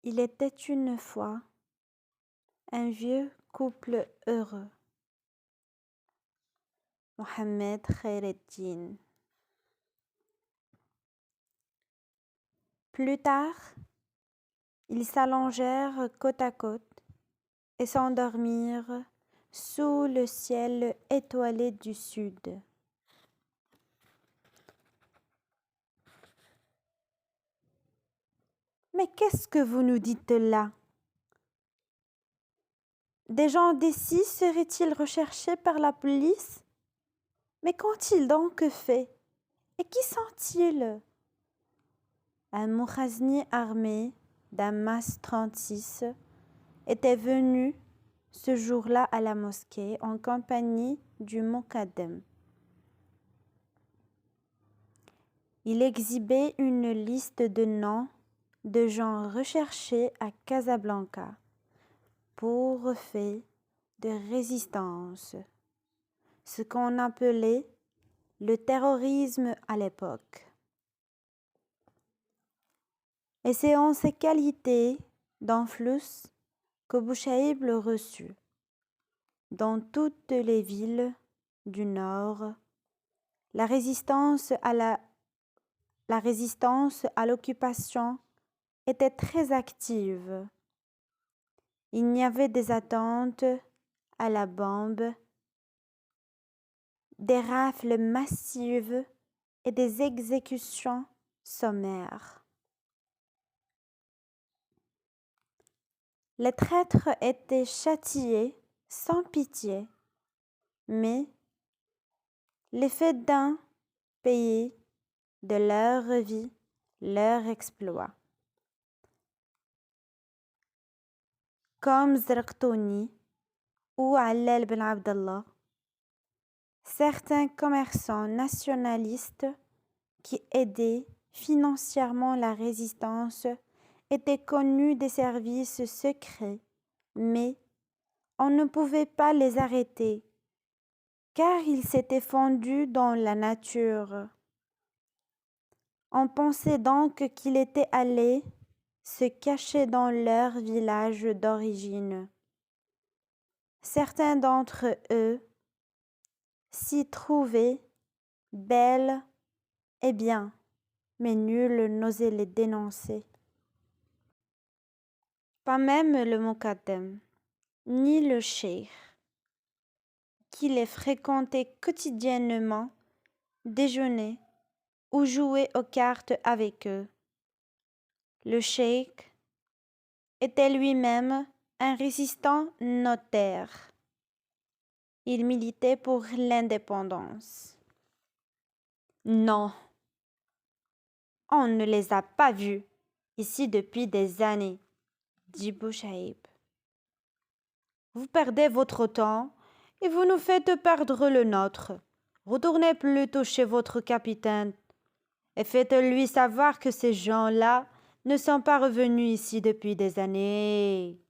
Il était une fois un vieux couple heureux. Mohammed Khaireddin. Plus tard, ils s'allongèrent côte à côte et s'endormirent sous le ciel étoilé du sud. Mais qu'est-ce que vous nous dites là? Des gens d'ici seraient-ils recherchés par la police? Mais qu'ont-ils donc fait? Et qui sont-ils? Un Mukhazni armé d'un mas 36 était venu ce jour-là à la mosquée en compagnie du Muqaddam. Il exhibait une liste de noms de gens recherchés à Casablanca pour faits de résistance, ce qu'on appelait le terrorisme à l'époque. Et c'est en ces qualités d'enflux que Bouchaïb le reçut. Dans toutes les villes du Nord, la résistance à l'occupation était très active. Il y avait des attentes à la bombe, des rafles massives et des exécutions sommaires. Les traîtres étaient châtiés sans pitié, mais les fedans payaient de leur vie leur exploit. Comme Zraqtouni ou Allal Ben Abdallah, certains commerçants nationalistes qui aidaient financièrement la résistance étaient connus des services secrets, mais on ne pouvait pas les arrêter, car ils s'étaient fondus dans la nature. On pensait donc qu'ils étaient allés se cacher dans leur village d'origine. Certains d'entre eux s'y trouvaient bel et bien, mais nul n'osait les dénoncer. Pas même le Muqaddam, ni le cheikh, qui les fréquentait quotidiennement, déjeunait ou jouait aux cartes avec eux. Le cheikh était lui-même un résistant notaire. Il militait pour l'indépendance. Non, on ne les a pas vus ici depuis des années, dit Bouchaïb. Vous perdez votre temps et vous nous faites perdre le nôtre. Retournez plutôt chez votre capitaine et faites-lui savoir que ces gens-là ne sont pas revenus ici depuis des années.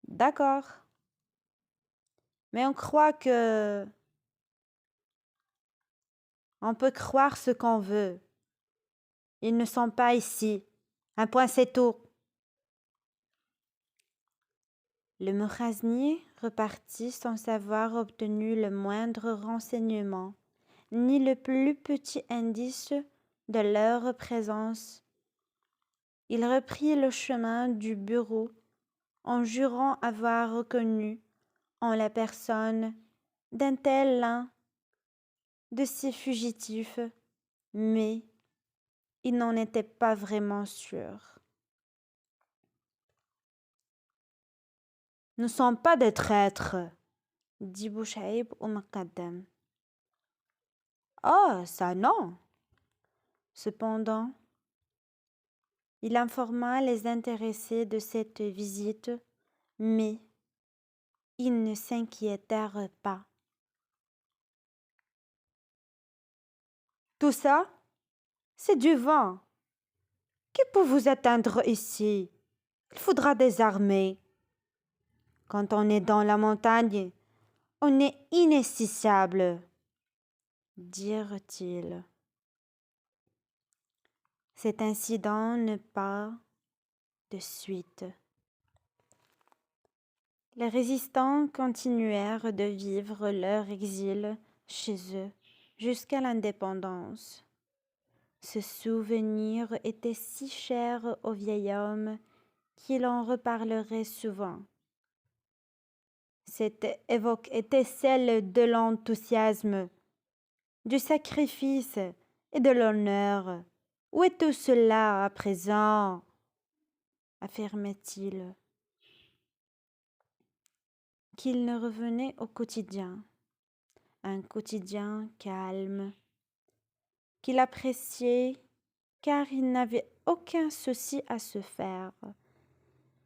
D'accord. Mais on peut croire ce qu'on veut. Ils ne sont pas ici. Un point, c'est tout. Le Mukhazni repartit sans avoir obtenu le moindre renseignement, ni le plus petit indice de leur présence. Il reprit le chemin du bureau en jurant avoir reconnu en la personne d'un tel l'un de ces fugitifs, mais il n'en était pas vraiment sûr. Nous ne sommes pas des traîtres, dit Bouchaïb au Muqaddam. Oh, ça non. Cependant, il informa les intéressés de cette visite, mais ils ne s'inquiétèrent pas. Tout ça, c'est du vent. Qui peut vous atteindre ici? Il faudra des armées. Quand on est dans la montagne, on est inaccessible, dirent-ils. Cet incident ne pas de suite. Les résistants continuèrent de vivre leur exil chez eux jusqu'à l'indépendance. Ce souvenir était si cher au vieil homme qu'il en reparlerait souvent. Cette évoque était celle de l'enthousiasme, du sacrifice et de l'honneur. Où est tout cela à présent? Affirmait-il. Qu'il ne revenait au quotidien, un quotidien calme, qu'il appréciait car il n'avait aucun souci à se faire,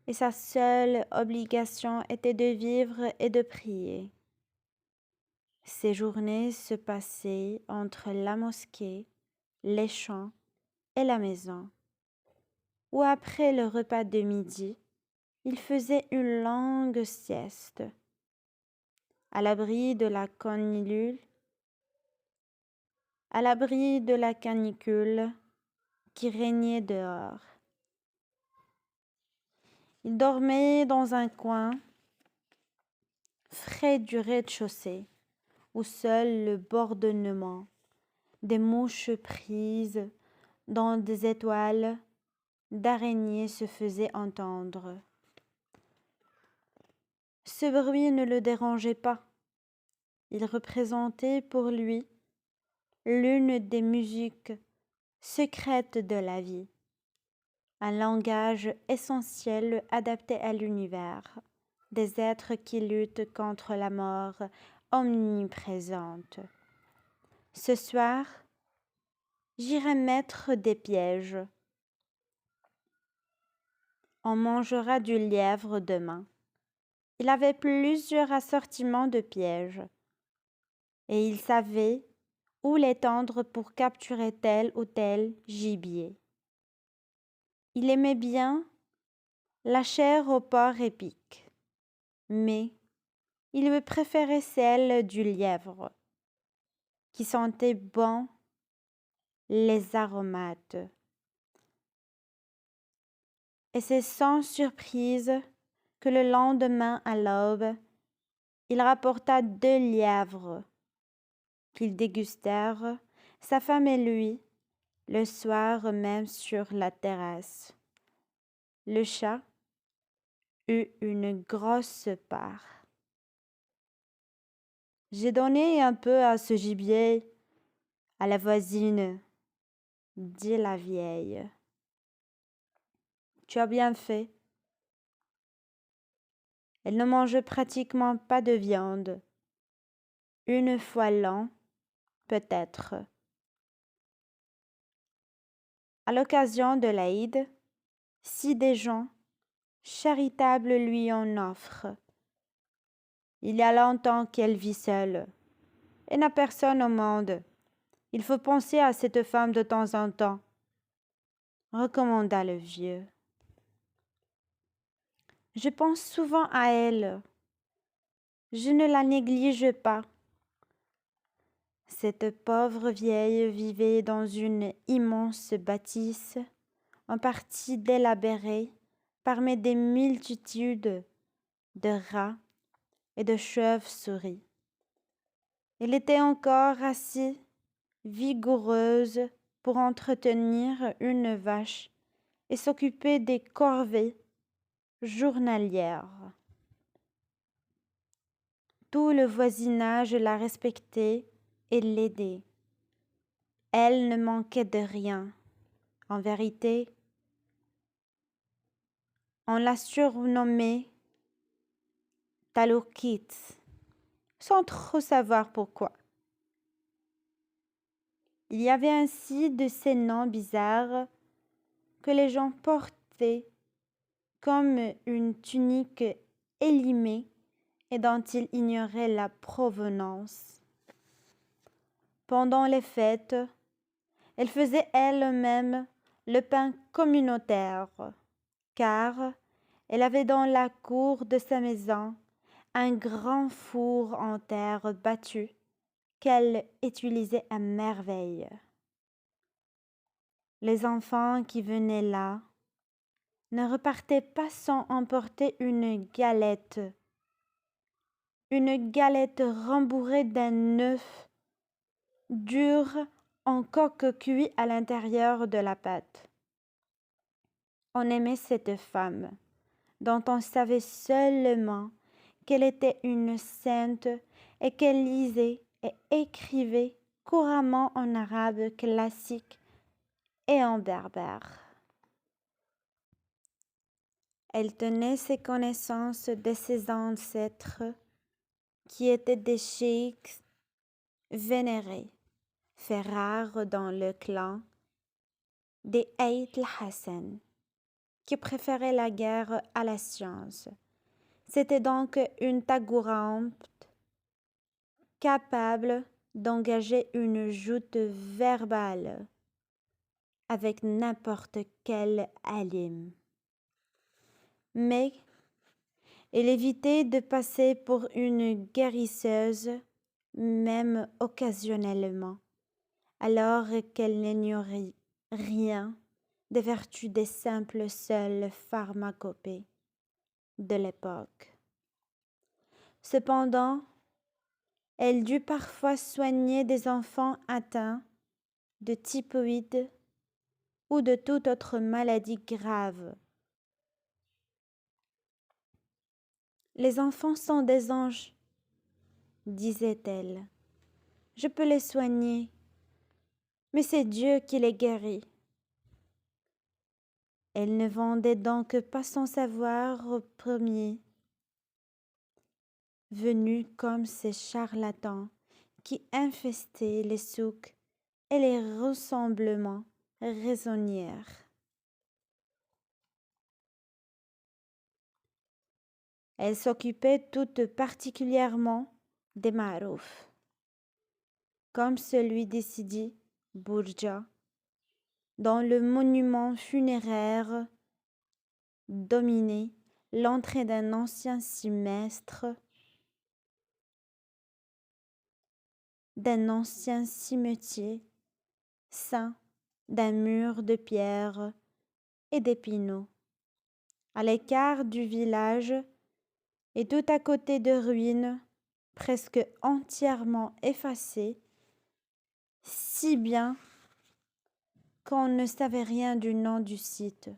et sa seule obligation était de vivre et de prier. Ses journées se passaient entre la mosquée, les champs et la maison, où après le repas de midi, il faisait une longue sieste, à l'abri de la canicule qui régnait dehors. Il dormait dans un coin frais du rez-de-chaussée, où seul le bourdonnement des mouches prises dans des étoiles d'araignées se faisait entendre. Ce bruit ne le dérangeait pas. Il représentait pour lui l'une des musiques secrètes de la vie, un langage essentiel adapté à l'univers, des êtres qui luttent contre la mort omniprésente. Ce soir, j'irai mettre des pièges. On mangera du lièvre demain. Il avait plusieurs assortiments de pièges, et il savait où les tendre pour capturer tel ou tel gibier. Il aimait bien la chair au porc épic, mais il lui préférait celle du lièvre, qui sentait bon les aromates. Et c'est sans surprise que le lendemain à l'aube, il rapporta 2 lièvres qu'ils dégustèrent, sa femme et lui, le soir même sur la terrasse. Le chat eut une grosse part. J'ai donné un peu à ce gibier, à la voisine, dit la vieille. Tu as bien fait. Elle ne mange pratiquement pas de viande. Une fois l'an, peut-être. À l'occasion de l'Aïd, si des gens charitables lui en offrent. Il y a longtemps qu'elle vit seule et n'a personne au monde. Il faut penser à cette femme de temps en temps, recommanda le vieux. Je pense souvent à elle. Je ne la néglige pas. Cette pauvre vieille vivait dans une immense bâtisse, en partie délabrée, parmi des multitudes de rats et de chauves-souris. Elle était encore assez vigoureuse pour entretenir une vache et s'occuper des corvées journalières. Tout le voisinage la respectait et l'aidait. Elle ne manquait de rien. En vérité, on la surnommait Talukit, sans trop savoir pourquoi. Il y avait ainsi de ces noms bizarres que les gens portaient comme une tunique élimée et dont ils ignoraient la provenance. Pendant les fêtes, elle faisait elle-même le pain communautaire, car elle avait dans la cour de sa maison un grand four en terre battue qu'elle utilisait à merveille. Les enfants qui venaient là ne repartait pas sans emporter une galette rembourrée d'un œuf dur en coque cuit à l'intérieur de la pâte. On aimait cette femme, dont on savait seulement qu'elle était une sainte et qu'elle lisait et écrivait couramment en arabe classique et en berbère. Elle tenait ses connaissances de ses ancêtres qui étaient des cheikhs vénérés, fait rares dans le clan des Aït al-Hassan, qui préféraient la guerre à la science. C'était donc une tagourante capable d'engager une joute verbale avec n'importe quel alim. Mais elle évitait de passer pour une guérisseuse, même occasionnellement, alors qu'elle n'ignorait rien des vertus des simples seules pharmacopées de l'époque. Cependant, elle dut parfois soigner des enfants atteints de typhoïde ou de toute autre maladie grave. Les enfants sont des anges, disait-elle. Je peux les soigner, mais c'est Dieu qui les guérit. Elle ne vendait donc pas son savoir aux premiers venus comme ces charlatans qui infestaient les souks et les rassemblements raisonnières. Elle s'occupait toute particulièrement des maroufs, comme celui des Sidi Bourja, dont le monument funéraire dominait l'entrée d'un ancien cimetière ceint d'un mur de pierre et d'épinaux. À l'écart du village et tout à côté de ruines presque entièrement effacées, si bien qu'on ne savait rien du nom du site.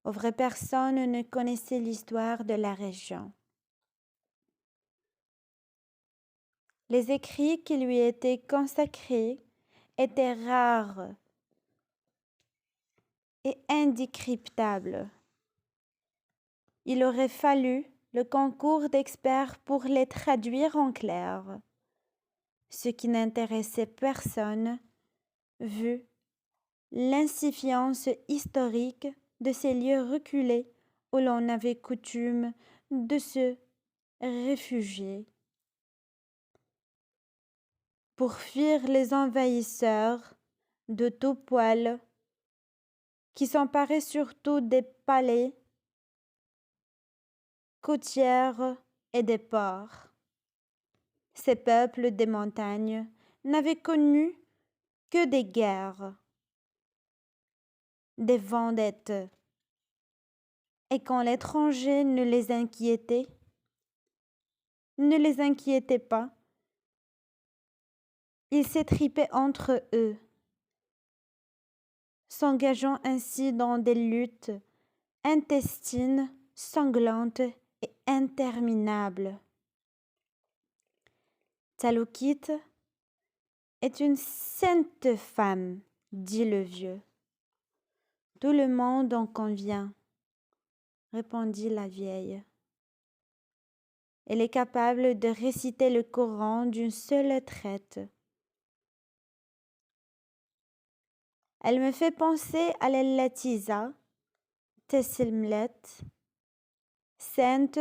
Aux vraies personnes ne connaissaient l'histoire de la région. Les écrits qui lui étaient consacrés étaient rares et indécryptables. Il aurait fallu le concours d'experts pour les traduire en clair, ce qui n'intéressait personne, vu l'insuffisance historique de ces lieux reculés où l'on avait coutume de se réfugier. Pour fuir les envahisseurs de tout poil qui s'emparaient surtout des palais, côtières et des ports. Ces peuples des montagnes n'avaient connu que des guerres, des vendettes, et quand l'étranger ne les inquiétait pas, ils s'étripaient entre eux, s'engageant ainsi dans des luttes intestines, sanglantes et interminables. Taloukit est une sainte femme, dit le vieux. Tout le monde en convient, répondit la vieille. Elle est capable de réciter le Coran d'une seule traite. Elle me fait penser à la Latiza, Tesselmlet, sainte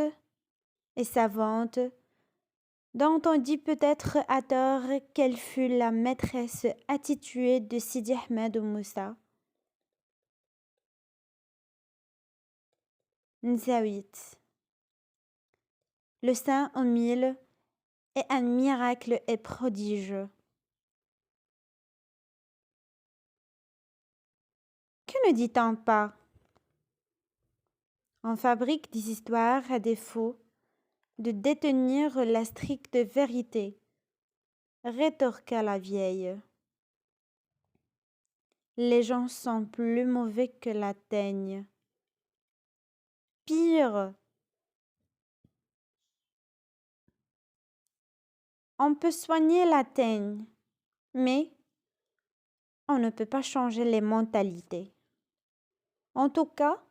et savante, dont on dit peut-être à tort qu'elle fut la maîtresse attitrée de Sidi Ahmed ou Moussa. Nzawit. Le saint au mille est un miracle et prodigieux. Que ne dit-on pas? On fabrique des histoires à défaut de détenir la stricte vérité, rétorqua la vieille. Les gens sont plus mauvais que la teigne. Pire, on peut soigner la teigne, mais on ne peut pas changer les mentalités. En tout cas,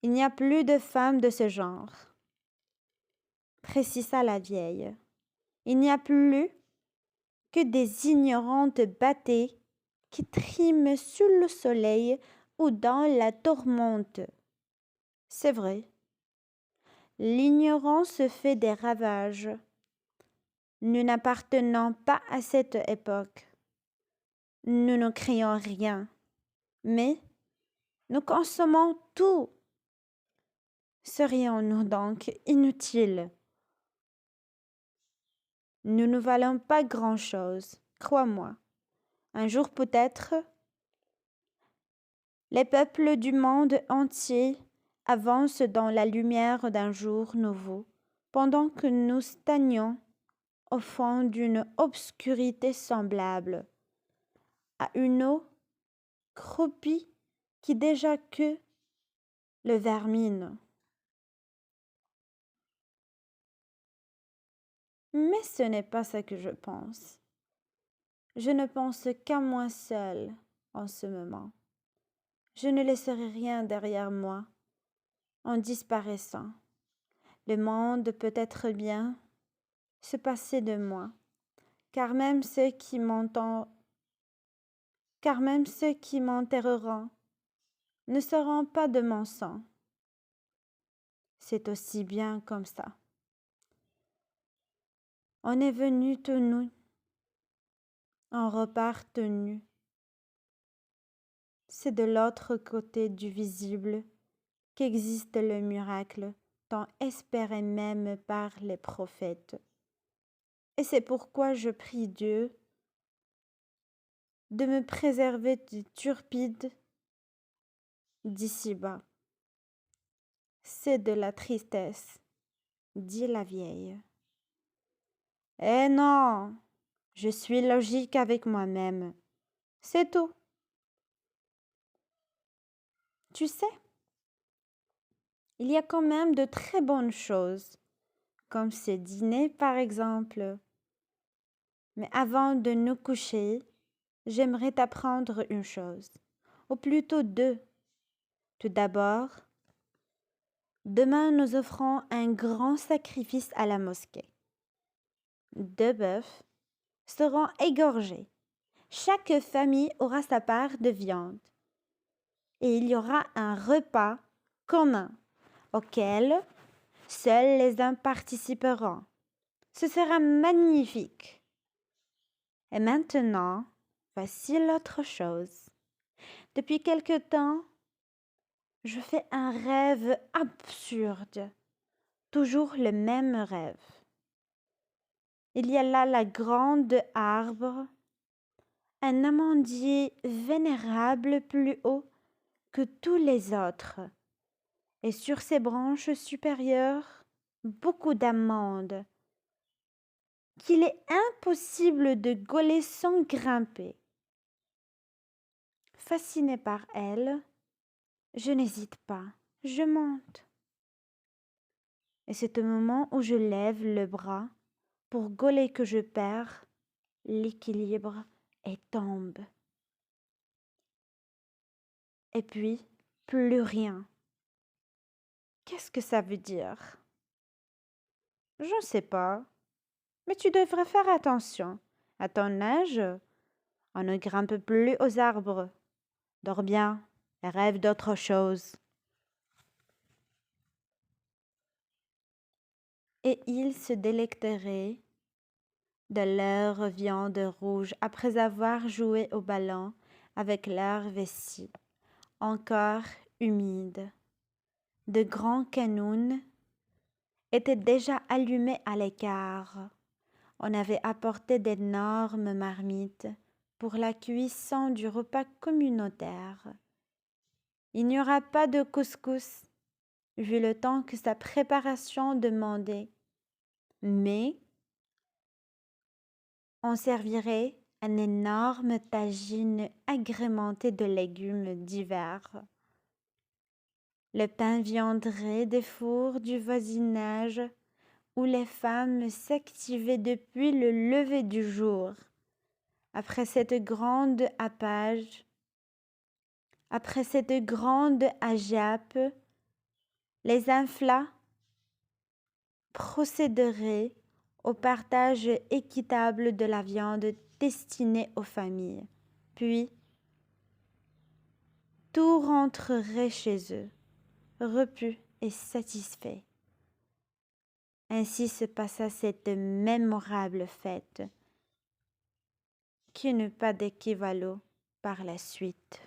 il n'y a plus de femmes de ce genre, précisa la vieille. Il n'y a plus que des ignorantes bâtées qui triment sous le soleil ou dans la tourmente. C'est vrai. L'ignorance fait des ravages. Nous n'appartenons pas à cette époque. Nous ne créons rien, mais nous consommons tout. Serions-nous donc inutiles? Nous ne valons pas grand-chose, crois-moi. Un jour peut-être, les peuples du monde entier avancent dans la lumière d'un jour nouveau, pendant que nous stagnons au fond d'une obscurité semblable à une eau croupie qui déjà que le vermine. Mais ce n'est pas ce que je pense. Je ne pense qu'à moi seule en ce moment. Je ne laisserai rien derrière moi en disparaissant. Le monde peut être bien se passer de moi, car même ceux qui m'enterreront ne seront pas de mon sang. C'est aussi bien comme ça. On est venu tout nu, on repart nu. C'est de l'autre côté du visible qu'existe le miracle tant espéré même par les prophètes. Et c'est pourquoi je prie Dieu de me préserver du turpide d'ici-bas. C'est de la tristesse, dit la vieille. Eh non, je suis logique avec moi-même. C'est tout. Tu sais, il y a quand même de très bonnes choses, comme ce dîner par exemple. Mais avant de nous coucher, j'aimerais t'apprendre une chose, ou plutôt deux. Tout d'abord, demain nous offrons un grand sacrifice à la mosquée. 2 bœufs seront égorgés. Chaque famille aura sa part de viande. Et il y aura un repas commun auquel seuls les uns participeront. Ce sera magnifique. Et maintenant, voici l'autre chose. Depuis quelque temps, je fais un rêve absurde, toujours le même rêve. Il y a là la grande arbre, un amandier vénérable plus haut que tous les autres, et sur ses branches supérieures, beaucoup d'amandes, qu'il est impossible de gauler sans grimper. Fasciné par elle, je n'hésite pas, je monte. Et c'est au moment où je lève le bras pour gauler que je perds l'équilibre et tombe. Et puis, plus rien. Qu'est-ce que ça veut dire? Je ne sais pas, mais tu devrais faire attention. À ton âge, on ne grimpe plus aux arbres. Dors bien et rêve d'autre chose. Et ils se délecteraient de leur viande rouge après avoir joué au ballon avec leurs vessies, encore humides. De grands canons étaient déjà allumés à l'écart. On avait apporté d'énormes marmites pour la cuisson du repas communautaire. Il n'y aura pas de couscous, vu le temps que sa préparation demandait. Mais on servirait un énorme tagine agrémenté de légumes divers. Le pain viendrait des fours du voisinage où les femmes s'activaient depuis le lever du jour. Après cette grande agiape, les inflats procéderaient au partage équitable de la viande destinée aux familles. Puis, tout rentrerait chez eux, repus et satisfait. Ainsi se passa cette mémorable fête, qui n'eut pas d'équivalent par la suite.